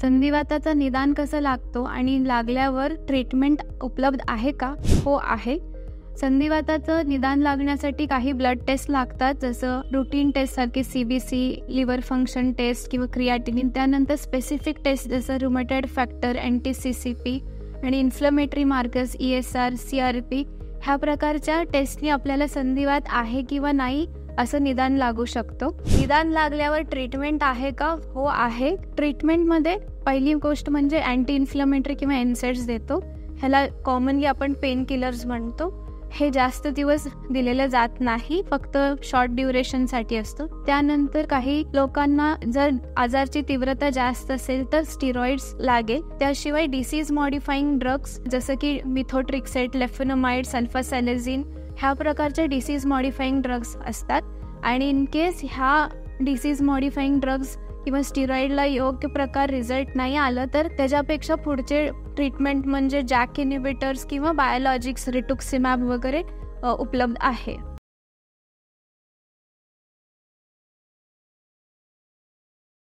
संधिवाताचं निदान कसं लागतो आणि लागल्यावर ट्रीटमेंट उपलब्ध आहे का? हो आहे. संधिवाताचं निदान लागण्यासाठी काही ब्लड टेस्ट लागतात, जसं रुटीन टेस्टसारखे CBC, लिव्हर फंक्शन टेस्ट किंवा क्रिएटिनिन. त्यानंतर स्पेसिफिक टेस्ट जसं रुमॅटॉइड फॅक्टर, NT-CCP आणि इन्फ्लमेटरी मार्कर्स ESR, CRP ह्या प्रकारच्या टेस्टनी आपल्याला संधिवात आहे किंवा नाही असं निदान लागू शकतो. निदान लागल्यावर ट्रीटमेंट आहे का? हो आहे. ट्रीटमेंटमध्ये पहिली गोष्ट म्हणजे अँटी इन्फ्लमेटरी किंवा NSAIDs देतो. ह्याला कॉमनली आपण पेन किलर्स म्हणतो. हे जास्त दिवस दिलेलं जात नाही, फक्त शॉर्ट ड्युरेशनसाठी असतं. त्यानंतर काही लोकांना जर आजारची तीव्रता जास्त असेल तर स्टिरॉइड्स लागेल. त्याशिवाय डिसीज मॉडिफाईंग ड्रग्स जसं की मिथोट्रिक्सेट, लेफेनोमाइड, सल्फासॅलेझिन ह्या प्रकारचे डिसीज मॉडिफाईंग ड्रग्स असतात. आणि इन केस ह्या डिसीज मॉडिफाईंग ड्रग्स किंवा स्टिरॉइडला योग्य प्रकार रिझल्ट नाही आलं तर त्याच्यापेक्षा पुढचे ट्रीटमेंट म्हणजे जॅक इनिबिटर्स किंवा बायोलॉजिक्स, रिटुक्सिमॅब वगैरे उपलब्ध आहे.